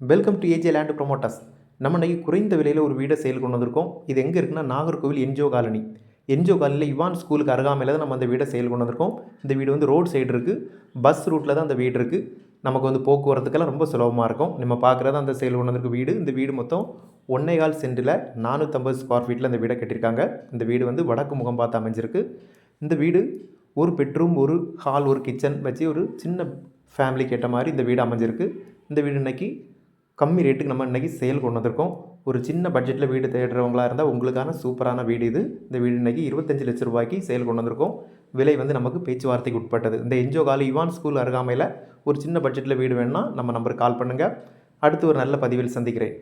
Welcome to AJ Land Promoters. நம்ம இன்றைக்கி குறைந்த விலையில் ஒரு வீடை சேல் கொண்டு வந்திருக்கோம். இது எங்கே இருக்குன்னா நாகர்கோவில் என்ஜிஓ காலனி. என்ஜிஓ காலனியில் இவான் ஸ்கூலுக்கு அருகாமையில் தான் நம்ம அந்த வீடை சேல் கொண்டு வந்திருக்கோம். இந்த வீடு வந்து ரோட் சைடு இருக்குது, பஸ் ரூட்டில் தான் அந்த வீடு இருக்குது. நமக்கு வந்து போக்குவரத்துக்கெல்லாம் ரொம்ப சுலபமாக இருக்கும். நம்ம பார்க்குறது அந்த சேல் கொண்டு வந்திருக்க வீடு. இந்த வீடு மொத்தம் 1.25 சென்டில் 450 ஸ்கொயர் ஃபீட்டில் இந்த வீடை கட்டியிருக்காங்க. இந்த வீடு வந்து வடக்கு முகம் பார்த்து அமைஞ்சிருக்கு. இந்த வீடு ஒரு பெட்ரூம், ஒரு ஹால், ஒரு கிச்சன் வச்சு ஒரு சின்ன ஃபேமிலிக்கு ஏற்ற மாதிரி இந்த வீடு அமைஞ்சிருக்கு. இந்த வீடு இன்றைக்கி கம்மி ரேட்டுக்கு நம்ம இன்றைக்கி சேல் கொண்டு வந்திருக்கோம். ஒரு சின்ன பட்ஜெட்டில் வீடு தேடுறவங்களா இருந்தால் உங்களுக்கான சூப்பரான வீடு இது. இந்த வீடு இன்றைக்கி 25 லட்ச ரூபாய்க்கு சேல் கொண்டு வந்திருக்கோம். விலை வந்து நமக்கு பேச்சுவார்த்தைக்கு உட்பட்டது. இந்த என்ஜிஓ காலனி இவான் ஸ்கூல் அருகாமையில் ஒரு சின்ன பட்ஜெட்டில் வீடு வேணும்னா நம்ம நம்பருக்கு கால் பண்ணுங்கள். அடுத்து ஒரு நல்ல பதிவில் சந்திக்கிறேன்.